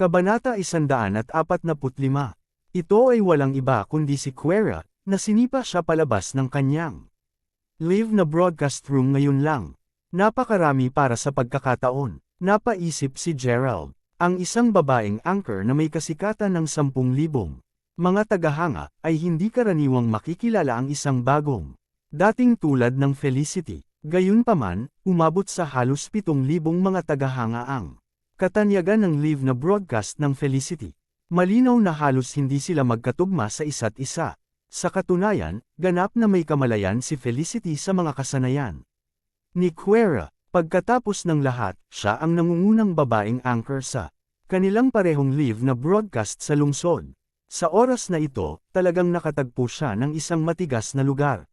Kabanata 145. Ito ay walang iba kundi si Quera, na sinipa siya palabas ng kanyang live na broadcast room ngayon lang. Napakarami para sa pagkakataon. Napaisip si Gerald, ang isang babaeng anchor na may kasikatan ng 10,000 mga tagahanga, ay hindi karaniwang makikilala ang isang bagong dating tulad ng Felicity. Gayunpaman, umabot sa halos 7,000 mga tagahanga ang katanyagan ng live na broadcast ng Felicity. Malinaw na halos hindi sila magkatugma sa isa't isa. Sa katunayan, ganap na may kamalayan si Felicity sa mga kasanayan ni Quera. Pagkatapos ng lahat, siya ang nangungunang babaeng anchor sa kanilang parehong live na broadcast sa lungsod. Sa oras na ito, talagang nakatagpo siya ng isang matigas na lugar.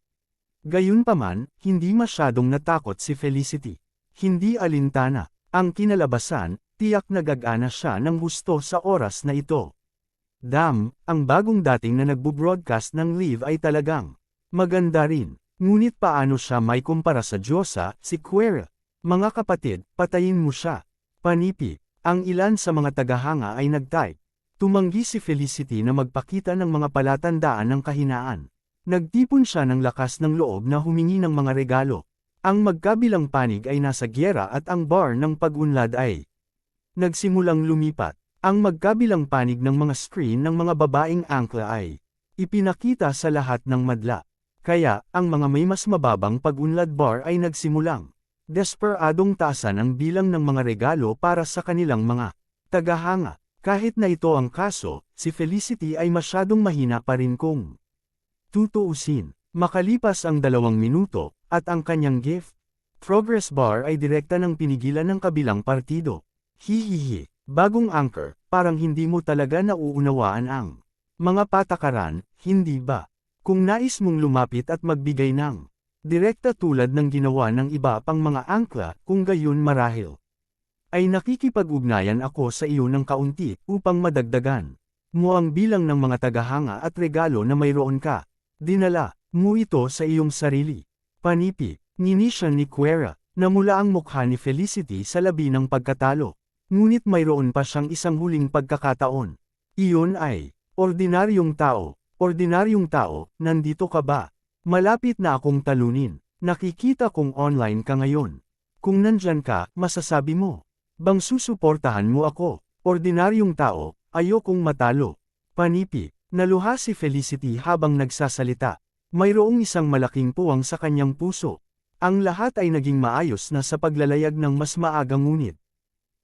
Gayunpaman, hindi masyadong natakot si Felicity. Hindi alintana. Ang kinalabasan, tiyak na gagana siya ng gusto sa oras na ito. Ang bagong dating na nagbo-broadcast ng live ay talagang maganda rin. Ngunit paano siya may kumpara sa Diyosa, si Quera? Mga kapatid, patayin mo siya. Panipi. Ang ilan sa mga tagahanga ay nag-type. Tumanggi si Felicity na magpakita ng mga palatandaan ng kahinaan. Nagtipon siya ng lakas ng loob na humingi ng mga regalo. Ang magkabilang panig ay nasa gyera at ang bar ng pag-unlad ay nagsimulang lumipat. Ang magkabilang panig ng mga screen ng mga babaeng angkla ay ipinakita sa lahat ng madla. Kaya, ang mga may mas mababang pag-unlad bar ay nagsimulang desperadong taasan ang bilang ng mga regalo para sa kanilang mga tagahanga. Kahit na ito ang kaso, si Felicity ay masyadong mahina pa rin kung tutuusin. Makalipas ang 2 minuto, at ang kanyang gift progress bar ay direkta ng pinigilan ng kabilang partido. Hihihi, bagong anchor, parang hindi mo talaga nauunawaan ang mga patakaran, hindi ba? Kung nais mong lumapit at magbigay ng direkta tulad ng ginawa ng iba pang mga angkla, kung gayon marahil ay nakikipag-ugnayan ako sa iyo ng kaunti upang madagdagan mo ang bilang ng mga tagahanga at regalo na mayroon ka. Dinala mo ito sa iyong sarili. Panipi, ninisya ni Quera, namula ang mukha ni Felicity sa labi ng pagkatalo. Ngunit mayroon pa siyang isang huling pagkakataon. Iyon ay, ordinaryong tao, nandito ka ba? Malapit na akong talunin. Nakikita kong online ka ngayon. Kung nandyan ka, masasabi mo bang susuportahan mo ako? Ordinaryong tao, ayokong matalo. Panipi, naluha si Felicity habang nagsasalita. Mayroong isang malaking puwang sa kanyang puso. Ang lahat ay naging maayos na sa paglalayag ng mas maagang ngunit.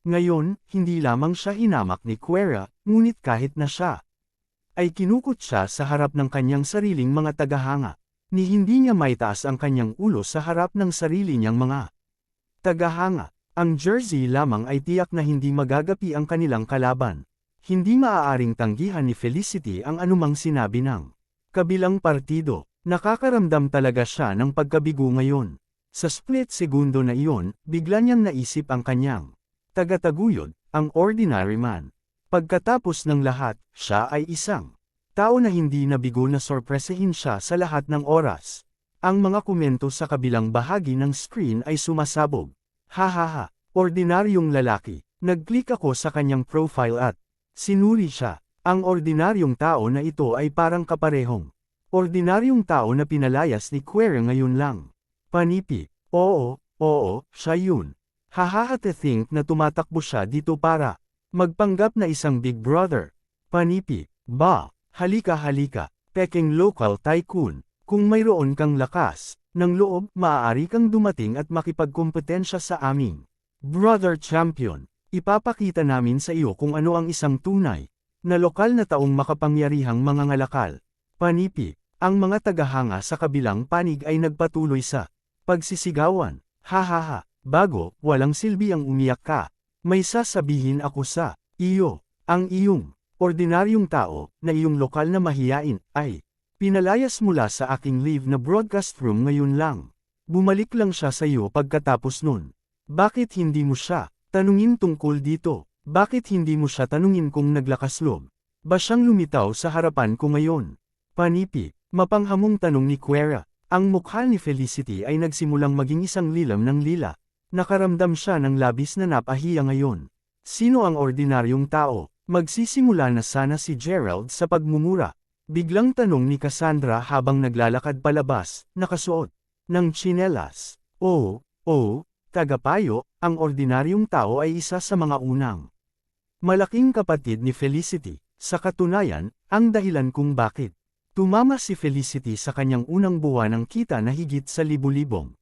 Ngayon, hindi lamang siya hinamak ni Quera, ngunit kahit na siya ay kinukot siya sa harap ng kanyang sariling mga tagahanga, ni hindi niya maitaas ang kanyang ulo sa harap ng sarili niyang mga tagahanga. Ang jersey lamang ay tiyak na hindi magagapi ang kanilang kalaban. Hindi maaaring tanggihan ni Felicity ang anumang sinabi ng kabilang partido. Nakakaramdam talaga siya ng pagkabigo ngayon. Sa split segundo na iyon, bigla niyang naisip ang kanyang tagataguyod, ang ordinary man. Pagkatapos ng lahat, siya ay isang tao na hindi nabigo na sorpresahin siya sa lahat ng oras. Ang mga komento sa kabilang bahagi ng screen ay sumasabog. Hahaha, ordinaryong lalaki. Nag-click ako sa kanyang profile at sinuri siya. Ang ordinaryong tao na ito ay parang kaparehong ordinaryong tao na pinalayas ni Quera ngayon lang. Panipi, oo, siya yun. Hahaha, to think na tumatakbo siya dito para magpanggap na isang big brother. Panipi, halika, peking local tycoon. Kung mayroon kang lakas ng loob, maaari kang dumating at makipagkompetensya sa aming brother champion. Ipapakita namin sa iyo kung ano ang isang tunay na lokal na taong makapangyarihang mangangalakal. Panipi, ang mga tagahanga sa kabilang panig ay nagpatuloy sa pagsisigawan. Hahaha, bago, walang silbi ang umiyak ka. May sasabihin ako sa iyo. Ang iyong ordinaryong tao na iyong lokal na mahiyain ay pinalayas mula sa aking live na broadcast room ngayon lang. Bumalik lang siya sa iyo pagkatapos nun. Bakit hindi mo siya tanungin tungkol dito? Bakit hindi mo siya tanungin kung naglakas loob ba siyang lumitaw sa harapan ko ngayon? Panipi, mapanghamong tanong ni Quera. Ang mukha ni Felicity ay nagsimulang maging isang lilam ng lila. Nakaramdam siya ng labis na napahiya ngayon. Sino ang ordinaryong tao? Magsisimula na sana si Gerald sa pagmumura. Biglang tanong ni Cassandra habang naglalakad palabas, nakasuot ng tsinelas. Tagapayo, ang ordinaryong tao ay isa sa mga unang malaking kapatid ni Felicity. Sa katunayan, ang dahilan kung bakit tumama si Felicity sa kanyang unang buwan ng kita na higit sa libu-libong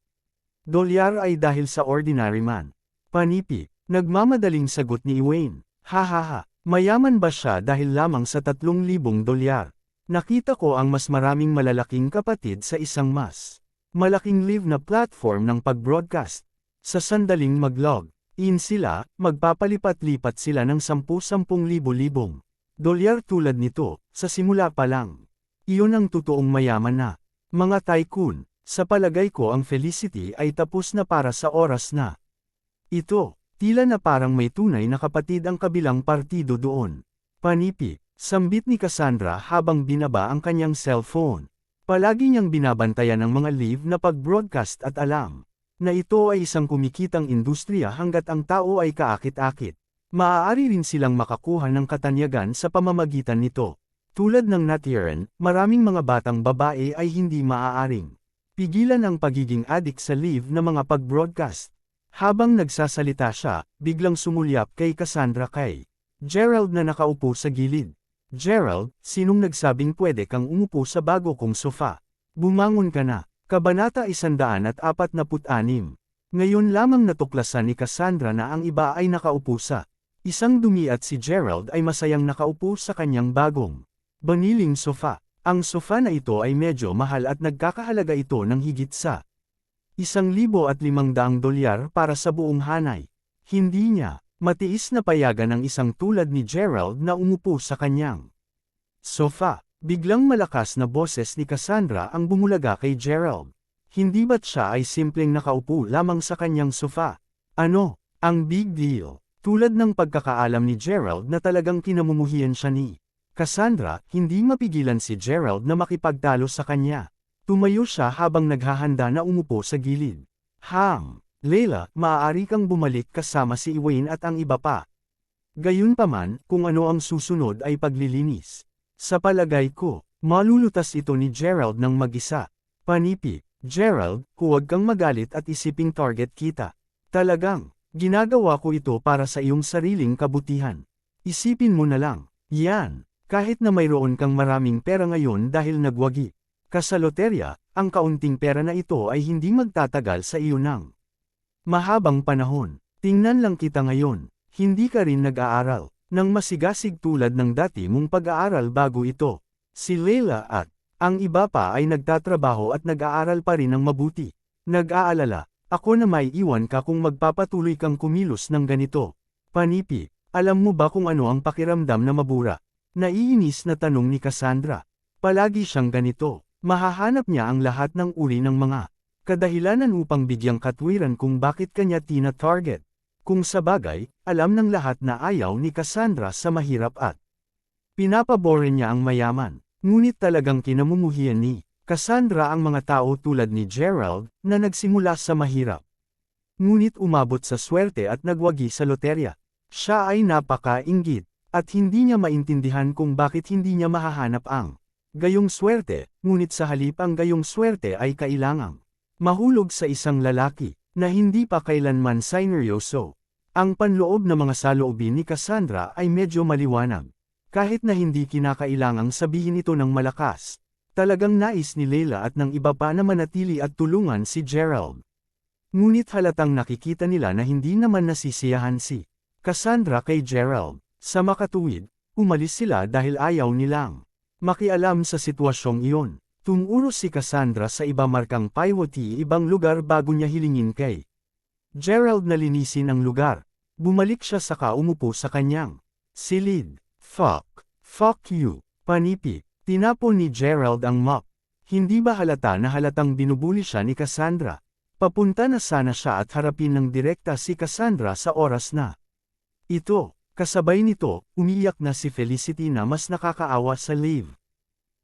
dolyar ay dahil sa ordinary man. Panipi, nagmamadaling sagot ni Wayne. Hahaha, mayaman ba siya dahil lamang sa 3,000 dolyar? Nakita ko ang mas maraming malalaking kapatid sa isang mas malaking live na platform ng pag-broadcast. Sa sandaling mag-log in sila, magpapalipat-lipat sila ng 10,000 libo-libong dolyar tulad nito, sa simula pa lang. Iyon ang totoong mayaman na mga tycoon. Sa palagay ko ang Felicity ay tapos na para sa oras na ito. Tila na parang may tunay na kapatid ang kabilang partido doon. Panipi, sambit ni Cassandra habang binaba ang kanyang cellphone. Palagi niyang binabantayan ang mga live na pag-broadcast at alam na ito ay isang kumikitang industriya hanggat ang tao ay kaakit-akit. Maaari rin silang makakuha ng katanyagan sa pamamagitan nito. Tulad ng natiren, maraming mga batang babae ay hindi maaaring pigilan ang pagiging adik sa live na mga pag-broadcast. Habang nagsasalita siya, biglang sumulyap kay Cassandra kay Gerald na nakaupo sa gilid. Gerald, sinong nagsabing pwede kang umupo sa bago kong sofa? Bumangon ka na. Kabanata 146. Ngayon lamang natuklasan ni Cassandra na ang iba ay nakaupo sa isang dumi at si Gerald ay masayang nakaupo sa kanyang bagong baniling sofa. Ang sofa na ito ay medyo mahal at nagkakahalaga ito ng higit sa 1,500 dolyar para sa buong hanay. Hindi niya matiis na payagan ng isang tulad ni Gerald na umupo sa kanyang sofa. Biglang malakas na boses ni Cassandra ang bumulaga kay Gerald. Hindi ba't siya ay simpleng nakaupo lamang sa kanyang sofa? Ano ang big deal? Tulad ng pagkakaalam ni Gerald na talagang kinamumuhian siya ni Cassandra, hindi mapigilan si Gerald na makipagtalo sa kanya. Tumayo siya habang naghahanda na umupo sa gilid. Leila, maaari kang bumalik kasama si Wayne at ang iba pa. Gayunpaman, kung ano ang susunod ay paglilinis. Sa palagay ko, malulutas ito ni Gerald ng mag-isa. Panipi, Gerald, huwag kang magalit at isiping target kita. Talagang, ginagawa ko ito para sa iyong sariling kabutihan. Isipin mo na lang, yan, kahit na mayroon kang maraming pera ngayon dahil nagwagi ka sa loterya, ang kaunting pera na ito ay hindi magtatagal sa iyo ng mahabang panahon. Tingnan lang kita ngayon, hindi ka rin nag-aaral nang masigasig tulad ng dati mong pag-aaral bago ito. Si Leila at ang iba pa ay nagtatrabaho at nag-aaral pa rin ng mabuti. Nag-aalala, ako na may iwan ka kung magpapatuloy kang kumilos ng ganito. Panipi, alam mo ba kung ano ang pakiramdam na mabura? Naiinis na tanong ni Cassandra. Palagi siyang ganito. Mahahanap niya ang lahat ng uri ng mga kadahilanan upang bigyang katwiran kung bakit kanya tina-target. Kung sabagay, alam ng lahat na ayaw ni Cassandra sa mahirap at pinapabore niya ang mayaman. Ngunit talagang kinamumuhian ni Cassandra ang mga tao tulad ni Gerald na nagsimula sa mahirap. Ngunit umabot sa swerte at nagwagi sa loterya. Siya ay napaka-inggit at hindi niya maintindihan kung bakit hindi niya mahahanap ang gayong swerte, ngunit sa halip ang gayong swerte ay kailangang mahulog sa isang lalaki na hindi pa kailanman sineryoso. Ang panloob na mga saloobin ni Cassandra ay medyo maliwanag. Kahit na hindi kinakailangang sabihin ito ng malakas, talagang nais ni Leila at ng iba pa na manatili at tulungan si Gerald. Ngunit halatang nakikita nila na hindi naman nasisiyahan si Cassandra kay Gerald. Sa makatuwid, umalis sila dahil ayaw nilang makialam sa sitwasyong iyon. Tumuros si Cassandra sa iba markang Paiwati ibang lugar bago niya hilingin kay Gerald na linisin ang lugar. Bumalik siya saka umupo sa kanyang silid. Fuck you. Panipi, tinapon ni Gerald ang mop. Hindi ba halata na halatang binubuli siya ni Cassandra? Papunta na sana siya at harapin ng direkta si Cassandra sa oras na ito. Kasabay nito, umiiyak na si Felicity na mas nakakaawa sa live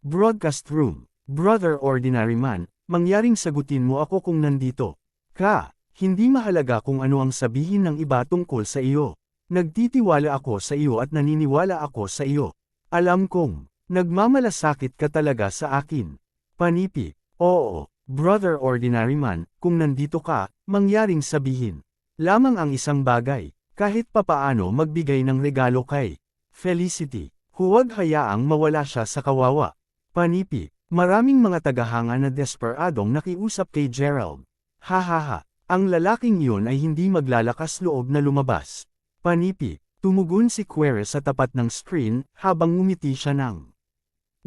broadcast room. Brother Ordinary Man, mangyaring sagutin mo ako kung nandito ka. Hindi mahalaga kung ano ang sabihin ng iba tungkol sa iyo. Nagtitiwala ako sa iyo at naniniwala ako sa iyo. Alam kong, nagmamalasakit ka talaga sa akin. Panipi, oo, Brother Ordinary Man, kung nandito ka, mangyaring sabihin. Lamang ang isang bagay, kahit papaano magbigay ng regalo kay Felicity. Huwag hayaang mawala siya sa kawawa. Panipi, maraming mga tagahanga na desperadong nakiusap kay Gerald. Hahaha, ang lalaking iyon ay hindi maglalakas loob na lumabas. Panipi, tumugon si Quere sa tapat ng screen habang ngumiti siya ng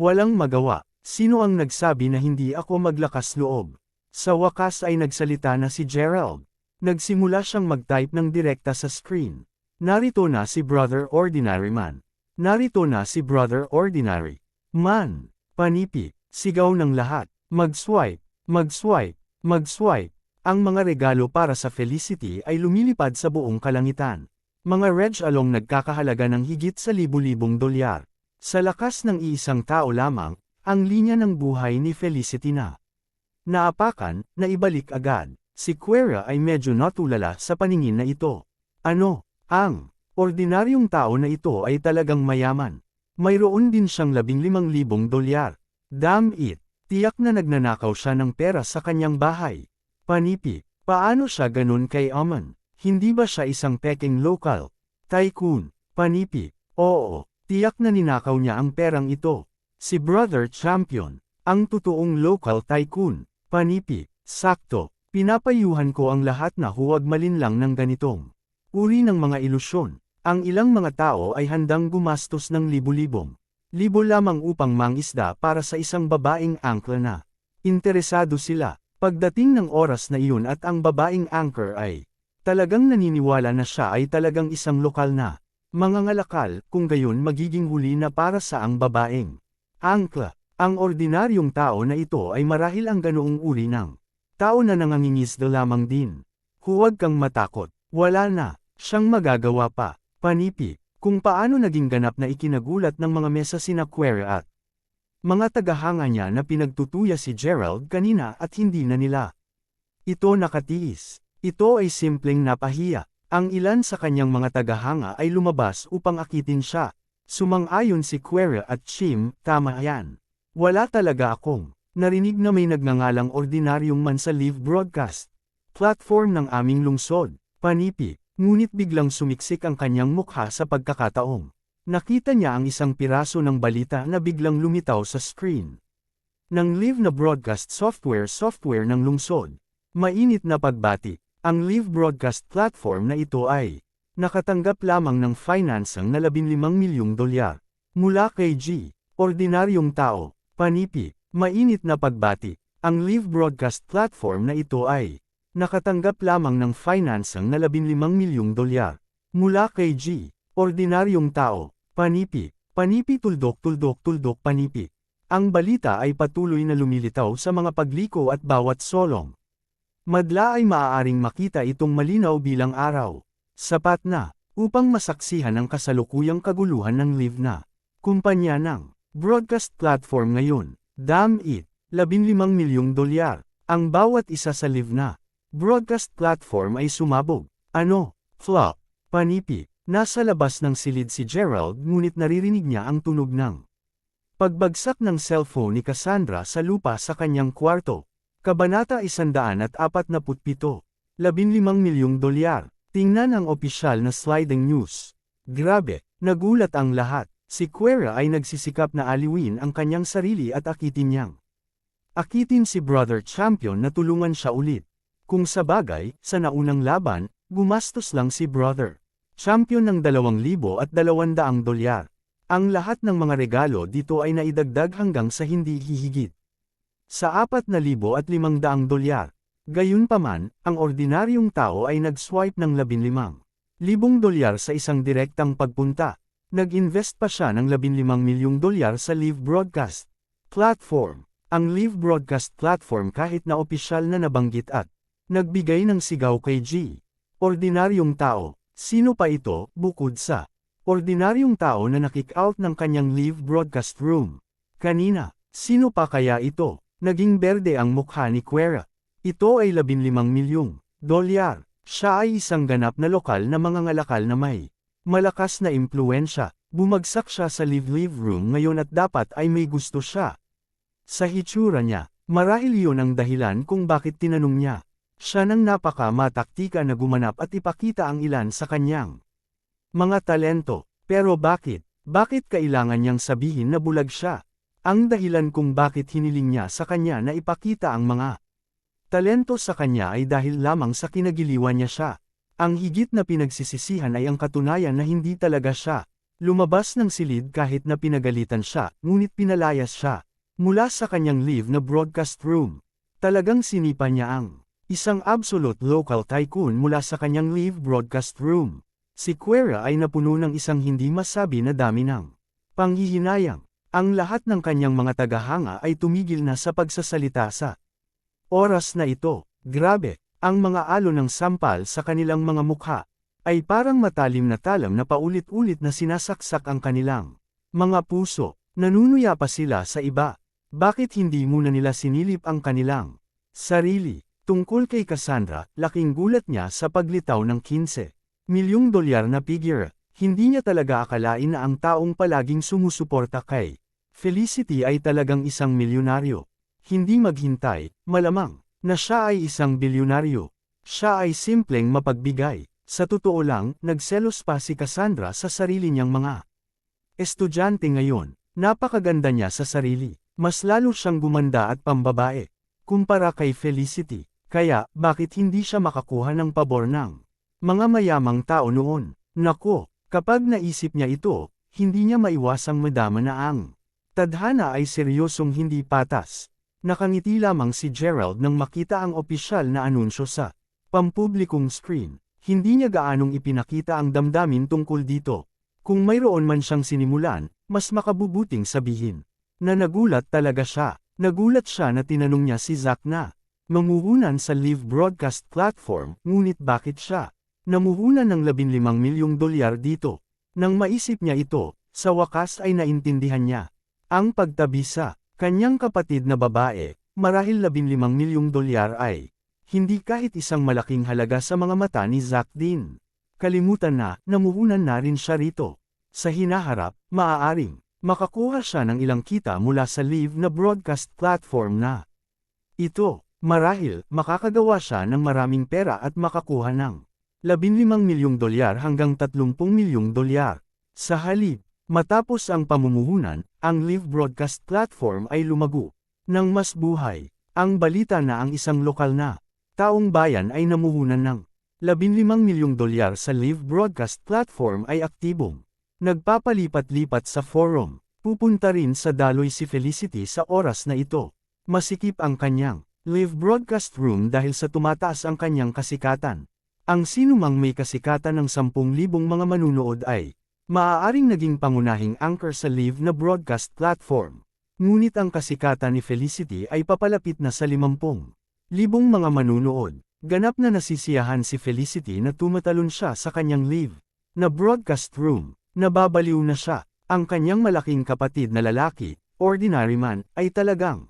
walang magawa. Sino ang nagsabi na hindi ako maglakas loob? Sa wakas ay nagsalita na si Gerald. Nagsimula siyang mag-type ng direkta sa screen. Narito na si Brother Ordinary Man. Narito na si Brother Ordinary Man. Panipi, sigaw ng lahat. Mag-swipe, mag-swipe, mag-swipe. Ang mga regalo para sa Felicity ay lumilipad sa buong kalangitan. Mga reg along nagkakahalaga ng higit sa libu-libong dolyar. Sa lakas ng iisang tao lamang, ang linya ng buhay ni Felicity na naapakan, na ibalik agad. Si Quera ay medyo natulala sa paningin na ito. Ano, ang ordinaryong tao na ito ay talagang mayaman. Mayroon din siyang 15,000 dolyar. Damn it, tiyak na nagnanakaw siya ng pera sa kanyang bahay. Panipi, paano siya ganun kay Amon? Hindi ba siya isang peking local tycoon? Panipi, oo, tiyak na ninakaw niya ang perang ito. Si Brother Champion, ang totoong local tycoon. Panipi, sakto, pinapayuhan ko ang lahat na huwag malinlang ng ganitong uri ng mga ilusyon. Ang ilang mga tao ay handang gumastos ng libo lamang upang mangisda para sa isang babaeng angkla na interesado sila. Pagdating ng oras na iyon at ang babaeng anchor ay talagang naniniwala na siya ay talagang isang lokal na mangangalakal, kung gayon magiging huli na para sa ang babaeng angkla. Ang ordinaryong tao na ito ay marahil ang ganoong uri ng tao na nangangingisda lamang din. Huwag kang matakot, wala na siyang magagawa pa. Panipi, kung paano naging ganap na ikinagulat ng mga mesa sina Quere at mga tagahanga niya na pinagtutuya si Gerald kanina at hindi na nila ito nakatiis. Ito ay simpleng napahiya. Ang ilan sa kanyang mga tagahanga ay lumabas upang akitin siya. Sumang-ayon si Quere at Chim, tama yan. Wala talaga akong narinig na may nagngangalang ordinaryong man sa live broadcast platform ng aming lungsod. Panipi, ngunit biglang sumiksik ang kanyang mukha sa pagkakataong nakita niya ang isang piraso ng balita na biglang lumitaw sa screen ng live na broadcast software ng lungsod. Mainit na pagbati, ang live broadcast platform na ito ay nakatanggap lamang ng financing na 15 milyong dolyar mula kay G. Ordinaryong tao. Panipi, mainit na pagbati, ang live broadcast platform na ito ay nakatanggap lamang ng financing na 15 milyong dolyar mula kay G. Ordinaryong tao. Panipi, panipi tuldok panipi. Ang balita ay patuloy na lumilitaw sa mga pagliko at bawat solong. Madla ay maaaring makita itong malinaw bilang araw. Sapat na, upang masaksihan ang kasalukuyang kaguluhan ng live na kumpanya ng broadcast platform ngayon. Damn it, 15 milyong dolyar. Ang bawat isa sa live na broadcast platform ay sumabog. Ano? Flop. Panipi, nasa labas ng silid si Gerald ngunit naririnig niya ang tunog ng pagbagsak ng cellphone ni Cassandra sa lupa sa kanyang kwarto. Kabanata 147. 15 milyong dolyar. Tingnan ang opisyal na sliding news. Grabe, nagulat ang lahat. Si Quere ay nagsisikap na aliwin ang kanyang sarili at akitin si Brother Champion na tulungan siya ulit. Kung sa bagay, sa naunang laban, gumastos lang si Brother Champion ng 2,200 dolyar. Ang lahat ng mga regalo dito ay naidagdag hanggang sa hindi hihigit sa 4,500 dolyar. Gayunpaman, ang ordinaryong tao ay nag-swipe ng 15,000 dolyar sa isang direktang pagpunta. Nag-invest pa siya ng 15 milyong dolyar sa live broadcast platform. Ang live broadcast platform kahit na opisyal na nabanggit at nagbigay ng sigaw kay G. Ordinaryong tao. Sino pa ito, bukod sa ordinaryong tao na nakick out ng kanyang live broadcast room? Kanina, sino pa kaya ito? Naging berde ang mukha ni Quera. Ito ay 15 milyong dolyar. Siya ay isang ganap na lokal na mangangalakal na may Malakas na impluensya, bumagsak siya sa live room ngayon at dapat ay may gusto siya. Sa hitsura niya, marahil iyon ang dahilan kung bakit tinanong niya. Siya nang napaka-mataktika na gumanap at ipakita ang ilan sa kanyang mga talento. Pero bakit? Bakit kailangan niyang sabihin na bulag siya? Ang dahilan kung bakit hiniling niya sa kanya na ipakita ang mga talento sa kanya ay dahil lamang sa kinagiliwan niya siya. Ang higit na pinagsisisihan ay ang katunayan na hindi talaga siya lumabas ng silid kahit na pinagalitan siya, ngunit pinalayas siya mula sa kanyang live na broadcast room. Talagang sinipa niya ang isang absolute local tycoon mula sa kanyang live broadcast room. Si Quera ay napuno ng isang hindi masabi na dami ng panghihinayang. Ang lahat ng kanyang mga tagahanga ay tumigil na sa pagsasalita sa oras na ito. Grabe! Ang mga alo ng sampal sa kanilang mga mukha ay parang matalim na talam na paulit-ulit na sinasaksak ang kanilang mga puso. Nanunuya pa sila sa iba. Bakit hindi muna nila sinilip ang kanilang sarili? Tungkol kay Cassandra, laking gulat niya sa paglitaw ng 15 milyong dolyar na figure. Hindi niya talaga akalain na ang taong palaging sumusuporta kay Felicity ay talagang isang milyonaryo. Hindi maghintay, malamang na siya ay isang bilyonaryo. Siya ay simpleng mapagbigay. Sa totoo lang, nagselos pa si Cassandra sa sarili niyang mga estudyante ngayon. Napakaganda niya sa sarili. Mas lalo siyang gumanda at pambabae kumpara kay Felicity. Kaya, bakit hindi siya makakuha ng pabor ng mga mayamang tao noon? Nako, kapag naisip niya ito, hindi niya maiwasang madama na ang tadhana ay seryosong hindi patas. Nakangiti lamang si Gerald nang makita ang opisyal na anunsyo sa pampublikong screen. Hindi niya gaanong ipinakita ang damdamin tungkol dito. Kung mayroon man siyang sinimulan, mas makabubuting sabihin na nagulat talaga siya. Nagulat siya na tinanong niya si Zack na mamuhunan sa live broadcast platform, ngunit bakit siya namuhunan ng 15 milyong dolyar dito? Nang maisip niya ito, sa wakas ay naintindihan niya ang pagtabi sa kanyang kapatid na babae. Marahil 15 milyong dolyar ay hindi kahit isang malaking halaga sa mga mata ni Zack din. Kalimutan na, namuhunan na rin siya rito. Sa hinaharap, maaaring makakuha siya ng ilang kita mula sa live na broadcast platform na ito. Marahil, makakagawa siya ng maraming pera at makakuha ng 15 milyong dolyar hanggang 30 milyong dolyar. Sa halip, matapos ang pamumuhunan, ang live broadcast platform ay lumago ng mas buhay. Ang balita na ang isang lokal na taong bayan ay namuhunan ng 15 milyong dolyar sa live broadcast platform ay aktibong nagpapalipat-lipat sa forum. Pupunta rin sa daloy si Felicity sa oras na ito. Masikip ang kanyang live broadcast room dahil sa tumataas ang kanyang kasikatan. Ang sinumang may kasikatan ng 10,000 mga manunood ay maaaring naging pangunahing anchor sa live na broadcast platform. Ngunit ang kasikatan ni Felicity ay papalapit na sa 50,000 mga manunood. Ganap na nasisiyahan si Felicity na tumatalon siya sa kanyang live na broadcast room. Nababaliw na siya. Ang kanyang malaking kapatid na lalaki, Ordinary Man, ay talagang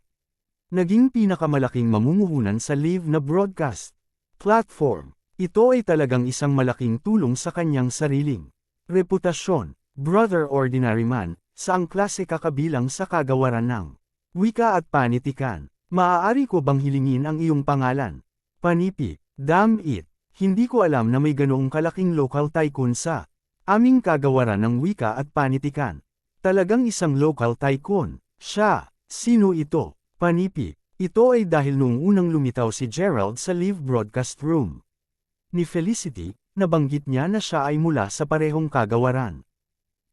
naging pinakamalaking mamumuhunan sa live na broadcast platform. Ito ay talagang isang malaking tulong sa kanyang sariling reputasyon. Brother Ordinary Man, saang klase ka kabilang sa kagawaran ng wika at panitikan? Maaari ko bang hilingin ang iyong pangalan? Panipi, damn it, hindi ko alam na may ganoong kalaking local tycoon sa aming kagawaran ng wika at panitikan. Talagang isang local tycoon. Siya, sino ito? Panipi, ito ay dahil noong unang lumitaw si Gerald sa live broadcast room ni Felicity, nabanggit niya na siya ay mula sa parehong kagawaran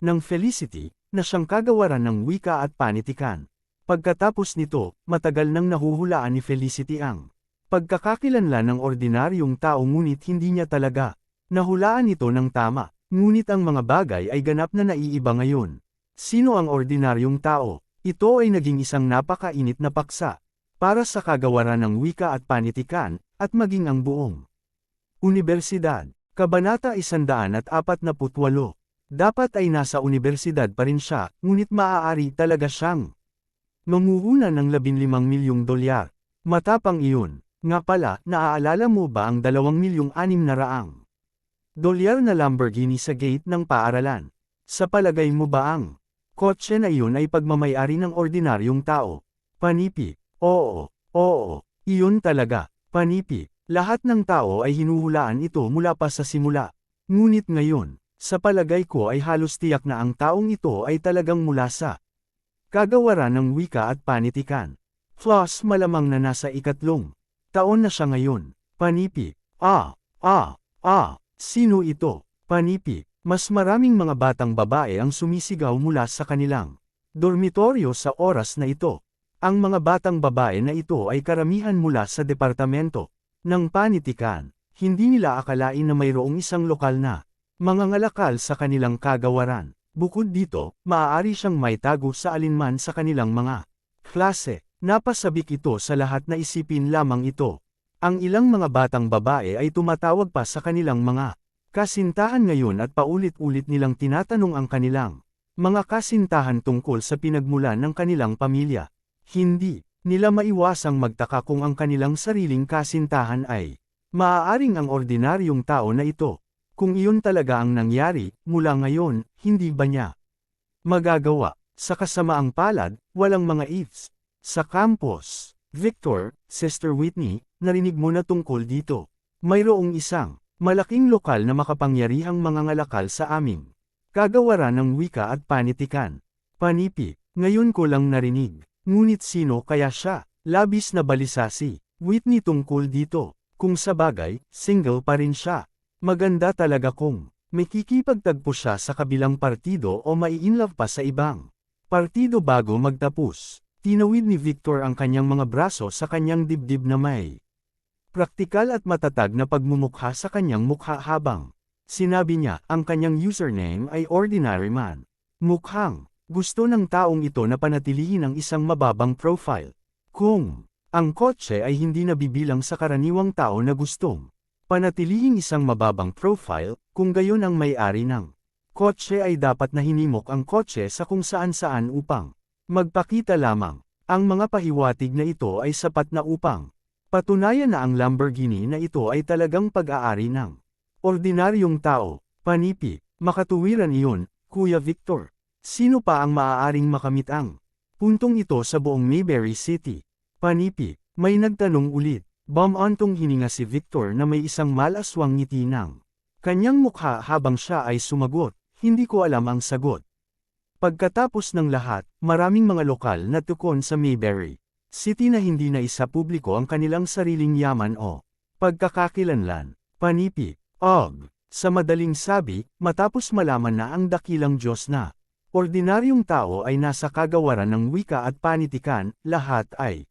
ng Felicity, na siyang kagawaran ng wika at panitikan. Pagkatapos nito, matagal nang nahuhulaan ni Felicity ang pagkakakilanlan ng ordinaryong tao ngunit hindi niya talaga nahulaan ito ng tama. Ngunit ang mga bagay ay ganap na naiiba ngayon. Sino ang ordinaryong tao? Ito ay naging isang napakainit na paksa para sa kagawaran ng wika at panitikan, at maging ang buong Universidad. Kabanata 148. Dapat ay nasa universidad pa rin siya, ngunit maaari talaga siyang mamuhunan ng 15 milyong dolyar. Matapang iyon. Nga pala, naaalala mo ba ang 2,600,000 Dolyar na Lamborghini sa gate ng paaralan. Sa palagay mo ba ang kotse na iyon ay pagmamayari ng ordinaryong tao? Panipi. Oo, iyon talaga. Panipi. Lahat ng tao ay hinuhulaan ito mula pa sa simula. Ngunit ngayon, sa palagay ko ay halos tiyak na ang taong ito ay talagang mula sa kagawaran ng wika at panitikan. Floss malamang na nasa 3 taon na siya ngayon. Panipi. Sino ito? Panipi. Mas maraming mga batang babae ang sumisigaw mula sa kanilang dormitoryo sa oras na ito. Ang mga batang babae na ito ay karamihan mula sa departamento ng panitikan. Hindi nila akalain na mayroong isang lokal na mangangalakal sa kanilang kagawaran. Bukod dito, maaari siyang maitago sa alinman sa kanilang mga klase. Napasabik ito sa lahat na isipin lamang ito. Ang ilang mga batang babae ay tumatawag pa sa kanilang mga kasintahan ngayon at paulit-ulit nilang tinatanong ang kanilang mga kasintahan tungkol sa pinagmulan ng kanilang pamilya. Hindi nila maiwasang magtaka kung ang kanilang sariling kasintahan ay maaaring ang ordinaryong tao na ito. Kung iyon talaga ang nangyari, mula ngayon, hindi ba niya magagawa? Sa kasamaang palad, walang mga ifs. Sa campus, Victor, Sister Whitney, narinig mo na tungkol dito. Mayroong isang malaking lokal na makapangyarihang mangangalakal sa aming kagawaran ng wika at panitikan. Panipi, ngayon ko lang narinig. Ngunit sino kaya siya? Labis na balisa si Whitney tungkol dito. Kung sabagay, single pa rin siya. Maganda talaga kung makikipagtagpo siya sa kabilang partido o mai-inlove pa sa ibang partido bago magtapos. Tinawid ni Victor ang kanyang mga braso sa kanyang dibdib na may praktikal at matatag na pagmumukha sa kanyang mukha habang sinabi niya ang kanyang username ay Ordinary Man. Mukhang gusto ng taong ito na panatilihin ang isang mababang profile. Kung ang kotse ay hindi nabibilang sa karaniwang tao na gustong panatilihin isang mababang profile, kung gayon ang may-ari ng kotse ay dapat na hinimok ang kotse sa kung saan-saan upang magpakita lamang. Ang mga pahiwatig na ito ay sapat na upang patunayan na ang Lamborghini na ito ay talagang pag-aari ng ordinaryong tao. Panipi, makatuwiran iyon, Kuya Victor. Sino pa ang maaaring makamit ang puntong ito sa buong Mayberry City? Panipi, may nagtanong ulit. Bumantong hininga si Victor na may isang malaswang ngiti ng kanyang mukha habang siya ay sumagot. Hindi ko alam ang sagot. Pagkatapos ng lahat, maraming mga lokal na tukon sa Mayberry City na hindi na isa publiko ang kanilang sariling yaman o pagkakakilanlan. Panipi, sa madaling sabi, matapos malaman na ang dakilang Diyos na ordinaryong tao ay nasa kagawaran ng wika at panitikan, lahat ay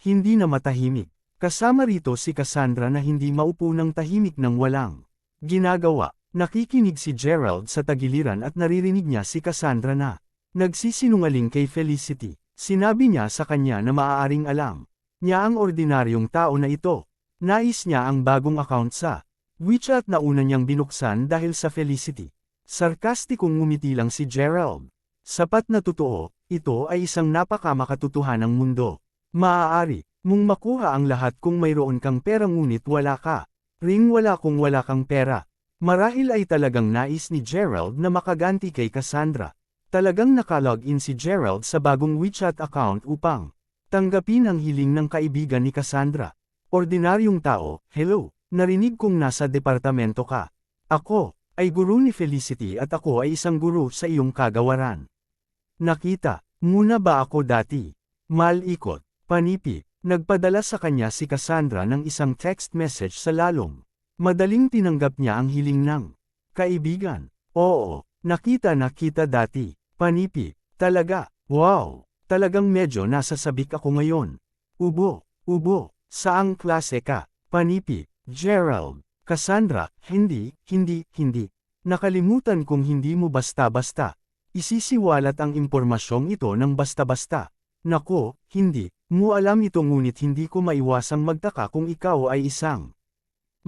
hindi na matahimik. Kasama rito si Cassandra na hindi maupo ng tahimik ng walang ginagawa. Nakikinig si Gerald sa tagiliran at naririnig niya si Cassandra na nagsisinungaling kay Felicity. Sinabi niya sa kanya na maaaring alam niya ang ordinaryong tao na ito. Nais niya ang bagong account sa WeChat na una niyang binuksan dahil sa Felicity. Sarkastikong ngumiti lang si Gerald. Sapat na totoo, ito ay isang napakamakatotohanang mundo. Maaari mong makuha ang lahat kung mayroon kang pera ngunit wala ka ring wala kung wala kang pera. Marahil ay talagang nais ni Gerald na makaganti kay Cassandra. Talagang nakalog-in si Gerald sa bagong WeChat account upang tanggapin ang hiling ng kaibigan ni Cassandra. Ordinaryong tao, hello, narinig kong nasa departamento ka. Ako ay guro ni Felicity at ako ay isang guro sa iyong kagawaran. Nakita muna ba ako dati? Malikot, panipi, nagpadala sa kanya si Cassandra ng isang text message sa lalong madaling tinanggap niya ang hiling ng kaibigan. Oo, nakita dati. Panipi, talaga, wow, talagang medyo nasasabik ako ngayon. Ubo, saang klase ka? Panipi, Gerald, Cassandra, hindi. Nakalimutan kong hindi mo basta-basta isisiwalat ang impormasyong ito ng basta-basta. Nako, hindi mo alam ito ngunit hindi ko maiwasang magtaka kung ikaw ay isang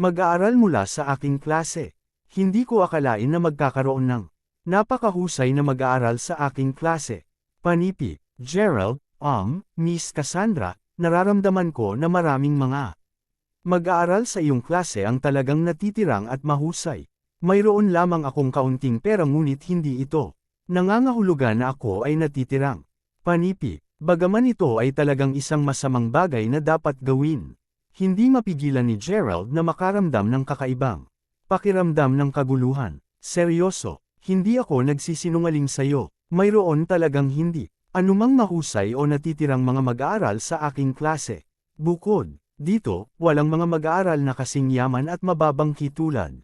mag-aaral mula sa aking klase. Hindi ko akalain na magkakaroon ng napakahusay na mag-aaral sa aking klase. Panipi, Gerald, Miss Cassandra, nararamdaman ko na maraming mga mag-aaral sa iyong klase ang talagang natitirang at mahusay. Mayroon lamang akong kaunting pera ngunit hindi ito. Nangangahulugan na ako ay natitirang panipi. Bagaman ito ay talagang isang masamang bagay na dapat gawin. Hindi mapigilan ni Gerald na makaramdam ng kakaibang pakiramdam ng kaguluhan. Seryoso, hindi ako nagsisinungaling sa'yo. Mayroon talagang hindi anumang mahusay o natitirang mga mag-aaral sa aking klase. Bukod dito, walang mga mag-aaral na kasing yaman at mababang kitulad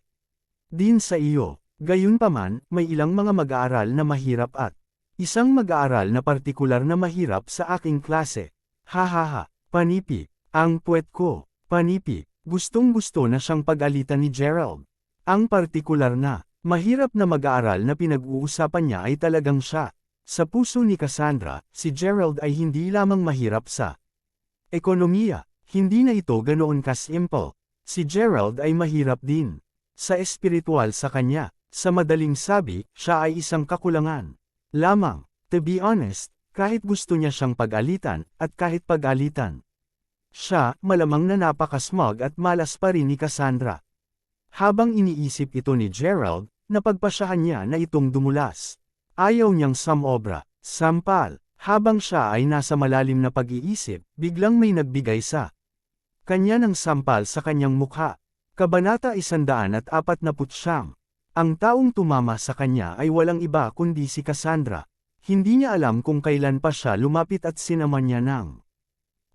din sa iyo. Gayunpaman, may ilang mga mag-aaral na mahirap at isang mag-aaral na partikular na mahirap sa aking klase. Hahaha, panipi, ang puwet ko, panipi, gustong-gusto na siyang pag-alitan ni Gerald. Ang partikular na, mahirap na mag-aaral na pinag-uusapan niya ay talagang siya. Sa puso ni Cassandra, si Gerald ay hindi lamang mahirap sa ekonomiya, hindi na ito ganoon ka-simple. Si Gerald ay mahirap din sa espiritual sa kanya. Sa madaling sabi, siya ay isang kakulangan lamang. To be honest, kahit gusto niya siyang pag-alitan, at kahit pag-alitan siya, malamang na napaka-smug at malas pa rin ni Cassandra. Habang iniisip ito ni Gerald, napagpasyahan niya na itong dumulas. Ayaw niyang samobra, sampal. Habang siya ay nasa malalim na pag-iisip, biglang may nagbigay sa kanya ng sampal sa kanyang mukha. Kabanata 149. Ang taong tumama sa kanya ay walang iba kundi si Cassandra. Hindi niya alam kung kailan pa siya lumapit at sinaman niya ng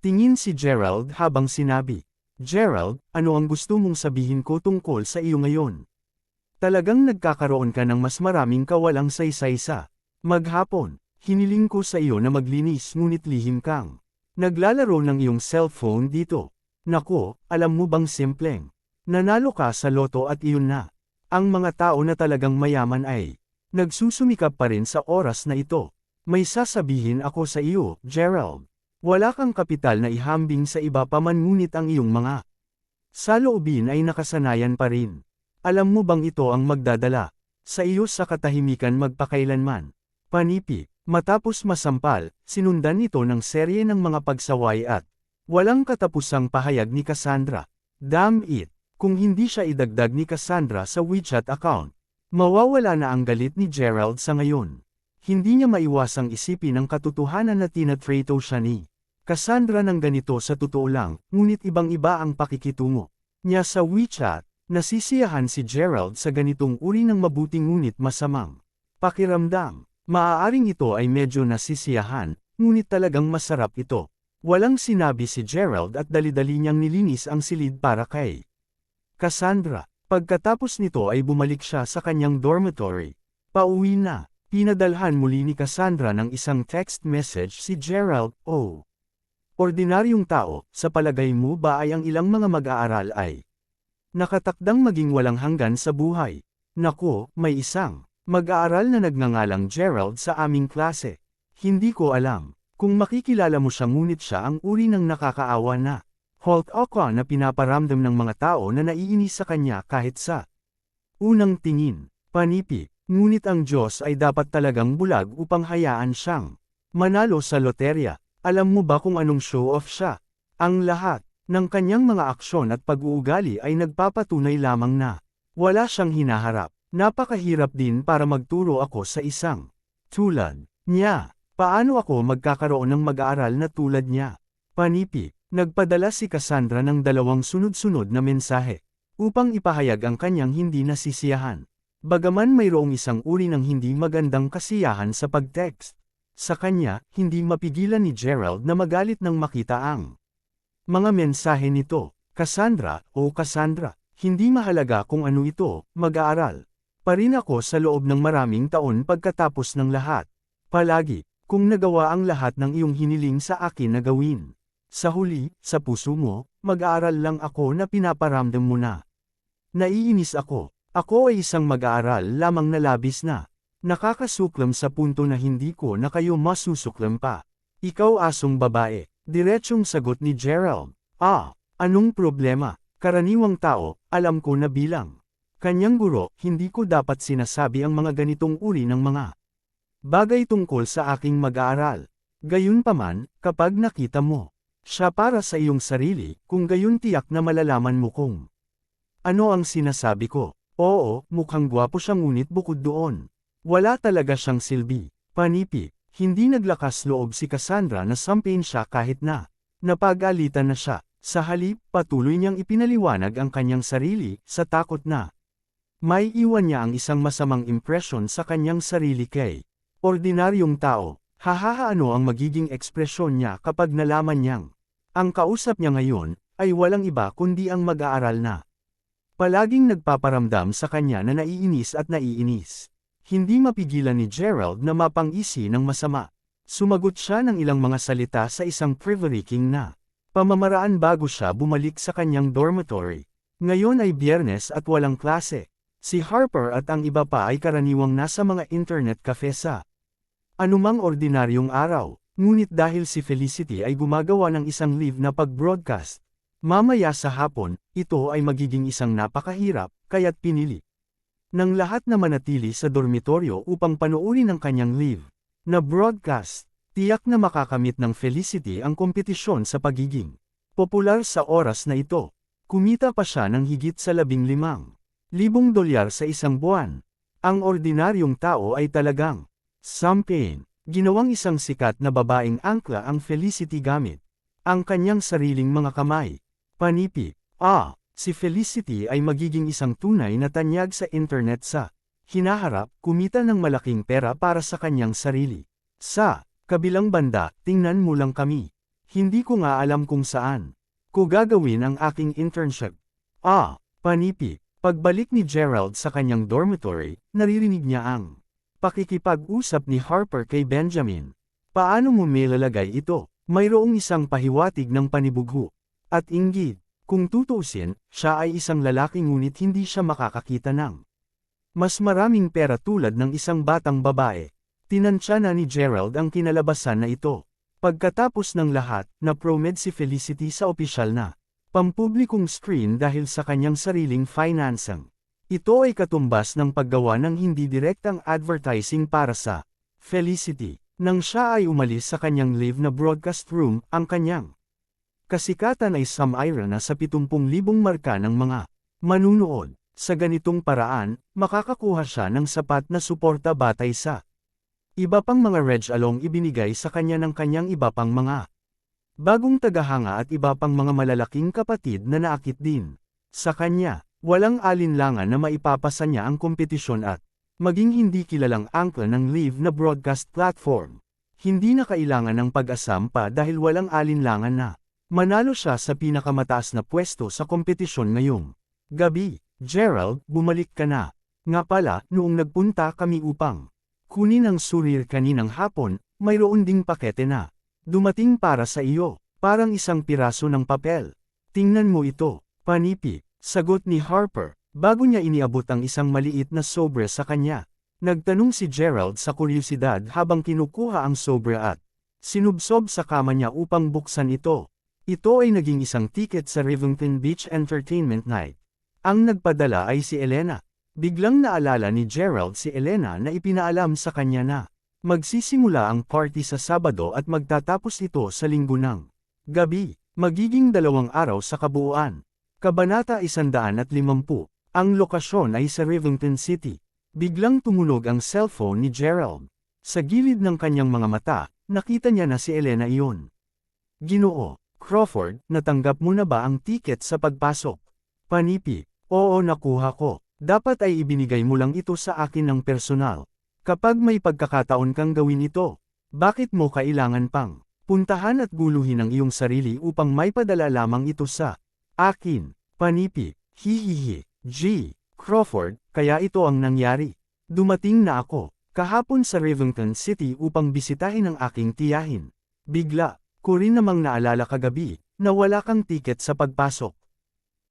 tingin si Gerald habang sinabi, "Gerald, ano ang gusto mong sabihin ko tungkol sa iyo ngayon? Talagang nagkakaroon ka ng mas maraming kawalang saysay sa maghapon. Hiniling ko sa iyo na maglinis ngunit lihim kang naglalaro ng iyong cellphone dito. Nako, alam mo bang simpleng nanalo ka sa loto at iyon na. Ang mga tao na talagang mayaman ay nagsusumikap pa rin sa oras na ito. May sasabihin ako sa iyo, Gerald. Wala kang kapital na ihambing sa iba pa man ngunit ang iyong mga saloobin ay nakasanayan pa rin. Alam mo bang ito ang magdadala sa iyo sa katahimikan magpakailanman? Panipi, matapos masampal, sinundan ito ng serye ng mga pagsaway at walang katapusang pahayag ni Cassandra. Damn it! Kung hindi siya idagdag ni Cassandra sa WeChat account, mawawala na ang galit ni Gerald sa ngayon. Hindi niya maiwasang isipin ang katotohanan na tinatrato siya ni Cassandra ng ganito sa totoo lang, ngunit ibang-iba ang pakikitungo niya sa WeChat. Nasisiyahan si Gerald sa ganitong uri ng mabuting ngunit masamang pakiramdam. Maaaring ito ay medyo nasisiyahan, ngunit talagang masarap ito. Walang sinabi si Gerald at dali-dali niyang nilinis ang silid para kay Cassandra. Pagkatapos nito ay bumalik siya sa kanyang dormitory. Pauwi na. Pinadalhan muli ni Cassandra ng isang text message si Gerald. Oh, ordinaryong tao, sa palagay mo ba ay ang ilang mga mag-aaral ay nakatakdang maging walang hanggan sa buhay? Nako, may isang mag-aaral na nagngangalang Gerald sa aming klase. Hindi ko alam kung makikilala mo siya ngunit siya ang uri ng nakakaawa na halt ako na pinaparamdam ng mga tao na naiinis sa kanya kahit sa unang tingin. Panipi, ngunit ang Diyos ay dapat talagang bulag upang hayaan siyang manalo sa loterya. Alam mo ba kung anong show-off siya? Ang lahat ng kanyang mga aksyon at pag-uugali ay nagpapatunay lamang na wala siyang hinaharap. Napakahirap din para magturo ako sa isang tulad niya. Paano ako magkakaroon ng mag-aaral na tulad niya? Panipi, nagpadala si Cassandra ng 2 sunod-sunod na mensahe upang ipahayag ang kanyang hindi nasisiyahan. Bagaman mayroong isang uri ng hindi magandang kasiyahan sa pag-text sa kanya, hindi mapigilan ni Gerald na magalit nang makita ang mga mensahe nito. Cassandra, o Cassandra, hindi mahalaga kung ano ito, mag-aaral pa rin ako sa loob ng maraming taon pagkatapos ng lahat. Palagi, kung nagawa ang lahat ng iyong hiniling sa akin na gawin. Sa huli, sa puso mo, mag-aaral lang ako na pinaparamdam mo na. Naiinis ako. Ako ay isang mag-aaral lamang na labis na nakakasuklam sa punto na hindi ko na kayo masusuklam pa. Ikaw asong babae. Diretsyong sagot ni Gerald. Anong problema? Karaniwang tao, alam ko na bilang kanyang guro, hindi ko dapat sinasabi ang mga ganitong uri ng mga bagay tungkol sa aking mag-aaral. Gayunpaman, kapag nakita mo siya para sa iyong sarili, kung gayon tiyak na malalaman mo kung ano ang sinasabi ko. Oo, mukhang gwapo siya ngunit bukod doon. Wala talaga siyang silbi. Panipi, hindi naglakas loob si Cassandra na sampain siya kahit na napagalitan na siya. Sa halip, patuloy niyang ipinaliwanag ang kanyang sarili, sa takot na may iwan niya ang isang masamang impresyon sa kanyang sarili kay ordinaryong tao. Hahaha, ano ang magiging ekspresyon niya kapag nalaman niyang ang kausap niya ngayon ay walang iba kundi ang mag-aaral na palaging nagpaparamdam sa kanya na naiinis at naiinis. Hindi mapigilan ni Gerald na mapang-isi ng masama. Sumagot siya ng ilang mga salita sa isang privileging na pamamaraan bago siya bumalik sa kanyang dormitory. Ngayon ay Biyernes at walang klase. Si Harper at ang iba pa ay karaniwang nasa mga internet cafe sa anumang ordinaryong araw. Ngunit dahil si Felicity ay gumagawa ng isang live na pag-broadcast mamaya sa hapon, ito ay magiging isang napakahirap, kaya't pinili ng lahat na manatili sa dormitoryo upang panoorin ang kanyang live na broadcast. Tiyak na makakamit ng Felicity ang kompetisyon sa pagiging popular sa oras na ito. Kumita pa siya ng higit sa $15,000 sa isang buwan. Ang ordinaryong tao ay talagang sampain. Ginawang isang sikat na babaeng angkla ang Felicity gamit ang kanyang sariling mga kamay. Panipi, si Felicity ay magiging isang tunay na tanyag sa internet sa hinaharap, kumita ng malaking pera para sa kanyang sarili. Sa kabilang banda, tingnan mo lang kami. Hindi ko nga alam kung saan ko gagawin ang aking internship. Panipi. Pagbalik ni Gerald sa kanyang dormitory, naririnig niya ang pakikipag-usap ni Harper kay Benjamin. Paano mo nilalagay ito? Mayroong isang pahiwatig ng panibugho at inggit. Kung tutuusin, siya ay isang lalaki ngunit hindi siya makakakita ng mas maraming pera tulad ng isang batang babae. Tinansya na ni Gerald ang kinalabasan na ito. Pagkatapos ng lahat, na-promote si Felicity sa opisyal na pampublikong screen dahil sa kanyang sariling financing. Ito ay katumbas ng paggawa ng hindi direktang advertising para sa Felicity. Nang siya ay umalis sa kanyang live na broadcast room, ang kanyang kasikatan ay sumira na sa 70,000 marka ng mga manunood. Sa ganitong paraan, makakakuha siya ng sapat na suporta batay sa iba pang mga reg-along ibinigay sa kanya ng kanyang iba pang mga bagong tagahanga at iba pang mga malalaking kapatid na naakit din sa kanya. Walang alinlangan na maipapasa niya ang kompetisyon at maging hindi kilalang angkla ng live na broadcast platform. Hindi na kailangan ng pag-asam pa dahil walang alinlangan na manalo siya sa pinakamataas na pwesto sa kompetisyon ngayong gabi. Gerald, bumalik ka na. Nga pala, noong nagpunta kami upang kunin ang surir kaninang hapon, mayroon ding pakete na dumating para sa iyo, parang isang piraso ng papel. Tingnan mo ito, panipi, sagot ni Harper, bago niya iniabot ang isang maliit na sobre sa kanya. Nagtanong si Gerald sa kuryosidad habang kinukuha ang sobre at sinubsob sa kama niya upang buksan ito. Ito ay naging isang tiket sa Rivington Beach Entertainment Night. Ang nagpadala ay si Elena. Biglang naalala ni Gerald si Elena na ipinaalam sa kanya na magsisimula ang party sa Sabado at magtatapos ito sa Linggo ng gabi. Magiging 2 araw sa kabuuan. Kabanata 150. Ang lokasyon ay sa Rivington City. Biglang tumunog ang cellphone ni Gerald. Sa gilid ng kanyang mga mata, nakita niya na si Elena iyon. Ginoo Crawford, natanggap mo na ba ang tiket sa pagpasok? Panipi, oo, nakuha ko. Dapat ay ibinigay mo lang ito sa akin ng personal. Kapag may pagkakataon kang gawin ito, bakit mo kailangan pang puntahan at guluhin ang iyong sarili upang may padala lamang ito sa akin? Panipi, hihihi, G. Crawford, kaya ito ang nangyari. Dumating na ako kahapon sa Rivington City upang bisitahin ang aking tiyahin. Bigla ko rin namang naalala kagabi na wala kang tiket sa pagpasok.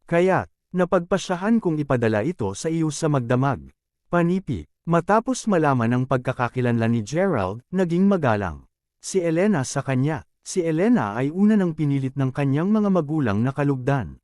Kaya napagpasyahan kong ipadala ito sa iyo sa magdamag. Panipi, matapos malaman ang pagkakakilanlan ni Gerald, naging magalang si Elena sa kanya. Si Elena ay una nang pinilit ng kanyang mga magulang na kalugdan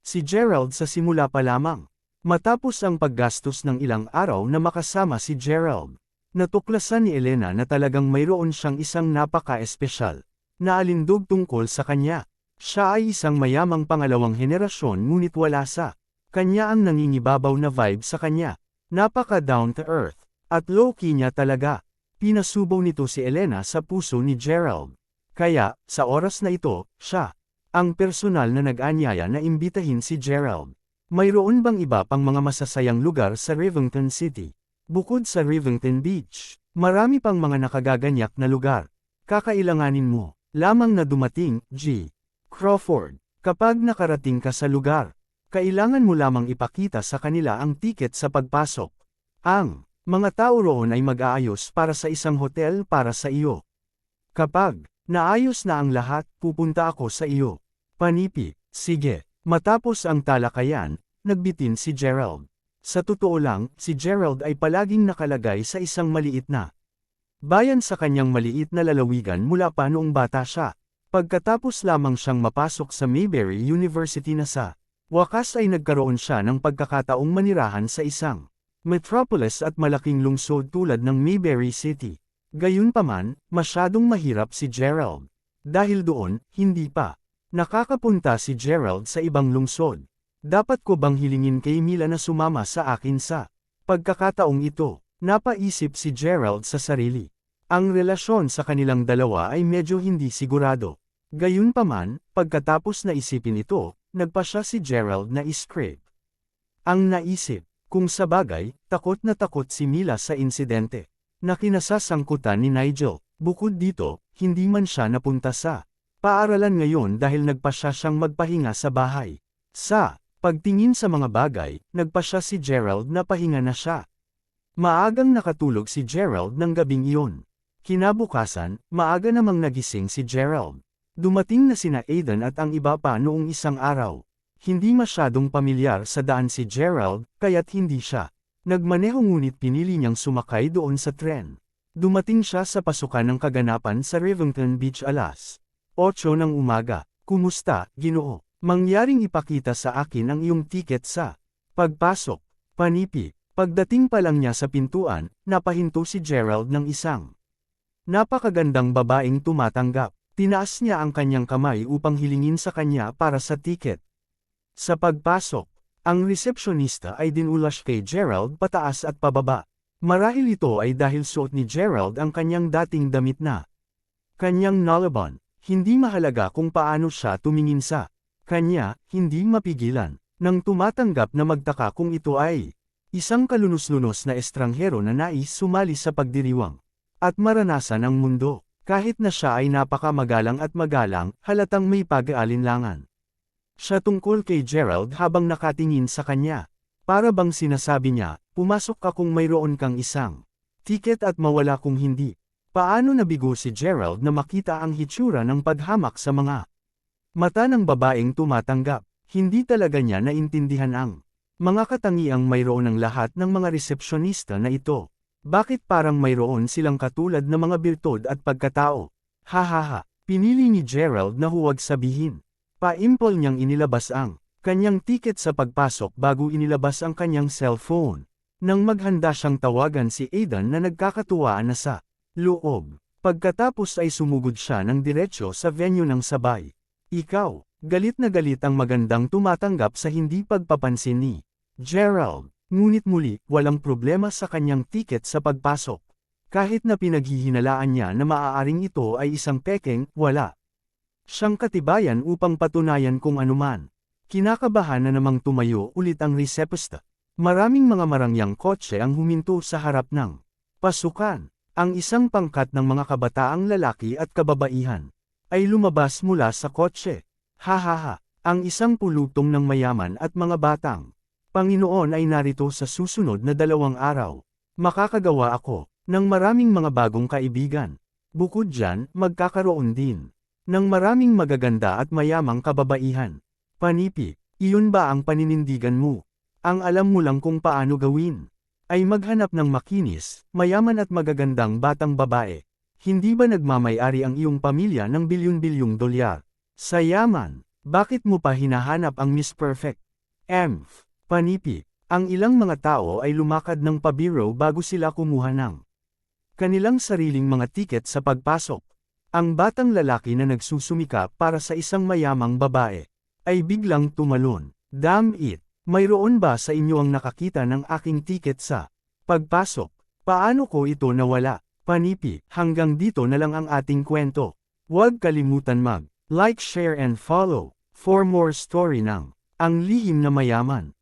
si Gerald sa simula pa lamang. Matapos ang paggastos ng ilang araw na makasama si Gerald, natuklasan ni Elena na talagang mayroon siyang isang napaka-espesyal na alindog tungkol sa kanya. Siya ay isang mayamang pangalawang henerasyon ngunit wala sa Kanya ang nangingibabaw na vibe sa kanya. Napaka down to earth. At low-key niya talaga. Pinasubaw nito si Elena sa puso ni Gerald. Kaya, sa oras na ito, siya ang personal na nag-anyaya na imbitahin si Gerald. Mayroon bang iba pang mga masasayang lugar sa Rivington City? Bukod sa Rivington Beach, marami pang mga nakagaganyak na lugar. Kakailanganin mo lamang na dumating, G. Crawford. Kapag nakarating ka sa lugar, kailangan mo lamang ipakita sa kanila ang tiket sa pagpasok. Ang mga tao roon ay mag-aayos para sa isang hotel para sa iyo. Kapag naayos na ang lahat, pupunta ako sa iyo. Panipi, sige. Matapos ang talakayan, nagbitin si Gerald. Sa totoo lang, si Gerald ay palaging nakalagay sa isang maliit na bayan sa kanyang maliit na lalawigan mula pa noong bata siya. Pagkatapos lamang siyang mapasok sa Mayberry University na sa wakas ay nagkaroon siya ng pagkakataong manirahan sa isang metropolis at malaking lungsod tulad ng Mayberry City. Gayunpaman, masyadong mahirap si Gerald. Dahil doon, hindi pa nakakapunta si Gerald sa ibang lungsod. Dapat ko bang hilingin kay Mila na sumama sa akin sa pagkakataong ito? Napaisip si Gerald sa sarili. Ang relasyon sa kanilang dalawa ay medyo hindi sigurado. Gayunpaman, pagkatapos na isipin ito, nagpa siya si Gerald na iscript ang naisip. Kung sabagay, takot na takot si Mila sa insidente na kinasasangkutan ni Nigel. Bukod dito, hindi man siya napunta sa paaralan ngayon dahil nagpa siya siyang magpahinga sa bahay. Sa pagtingin sa mga bagay, nagpa siya si Gerald na pahinga na siya. Maagang nakatulog si Gerald ng gabing iyon. Kinabukasan, maaga namang nagising si Gerald. Dumating na sina Aiden at ang iba pa noong isang araw. Hindi masyadong pamilyar sa daan si Gerald, kaya't hindi siya nagmaneho ngunit pinili niyang sumakay doon sa tren. Dumating siya sa pasukan ng kaganapan sa Rivington Beach alas 8 ng umaga. Kumusta, Ginoo? Mangyaring ipakita sa akin ang iyong tiket sa pagpasok. Panipi. Pagdating pa lang niya sa pintuan, napahinto si Gerald ng isang napakagandang babaeng tumatanggap. Tinaas niya ang kanyang kamay upang hilingin sa kanya para sa tiket. Sa pagpasok, ang resepsyonista ay dinulas kay Gerald pataas at pababa. Marahil ito ay dahil suot ni Gerald ang kanyang dating damit na kanyang nalaban. Hindi mahalaga kung paano siya tumingin sa kanya, hindi mapigilan nang tumatanggap na magtaka kung ito ay isang kalunos-lunos na estranghero na nais sumali sa pagdiriwang at maranasan ang mundo. Kahit na siya ay napakamagalang at magalang, halatang may pag-aalinlangan siya tungkol kay Gerald habang nakatingin sa kanya. Para bang sinasabi niya, pumasok ka kung mayroon kang isang tiket at mawala kung hindi. Paano nabigo si Gerald na makita ang hitsura ng paghamak sa mga mata ng babaeng tumatanggap? Hindi talaga niya naintindihan ang mga katangiang mayroon ng lahat ng mga resepsyonista na ito. Bakit parang mayroon silang katulad na mga birtod at pagkatao? Hahaha, pinili ni Gerald na huwag sabihin. Paimpol niyang inilabas ang kanyang tiket sa pagpasok bago inilabas ang kanyang cellphone. Nang maghanda siyang tawagan si Aidan na nagkakatuwaan na sa loob. Pagkatapos ay sumugod siya ng diretsyo sa venue ng sabay. Ikaw, galit na galit ang magandang tumatanggap sa hindi pagpapansin ni Gerald. Ngunit muli, walang problema sa kanyang tiket sa pagpasok. Kahit na pinaghihinalaan niya na maaaring ito ay isang pekeng, wala siyang katibayan upang patunayan kung anuman. Kinakabahan na namang tumayo ulit ang resepsta. Maraming mga marangyang kotse ang huminto sa harap ng pasukan. Ang isang pangkat ng mga kabataang lalaki at kababaihan ay lumabas mula sa kotse. Hahaha, ang isang pulutong ng mayaman at mga batang Panginoon ay narito sa susunod na 2 araw. Makakagawa ako ng maraming mga bagong kaibigan. Bukod dyan, magkakaroon din ng maraming magaganda at mayamang kababaihan. Panipi, iyon ba ang paninindigan mo? Ang alam mo lang kung paano gawin ay maghanap ng makinis, mayaman at magagandang batang babae. Hindi ba nagmamayari ang iyong pamilya ng bilyon-bilyong dolyar? Sa yaman, bakit mo pa hinahanap ang Miss Perfect? Panipi, ang ilang mga tao ay lumakad ng pabiro bago sila kumuha ng kanilang sariling mga tiket sa pagpasok. Ang batang lalaki na nagsusumika para sa isang mayamang babae ay biglang tumalon. Damn it! Mayroon ba sa inyo ang nakakita ng aking ticket sa pagpasok? Paano ko ito nawala? Panipi, hanggang dito na lang ang ating kwento. Huwag kalimutan mag-like, share and follow for more story ng Ang Lihim na Mayaman.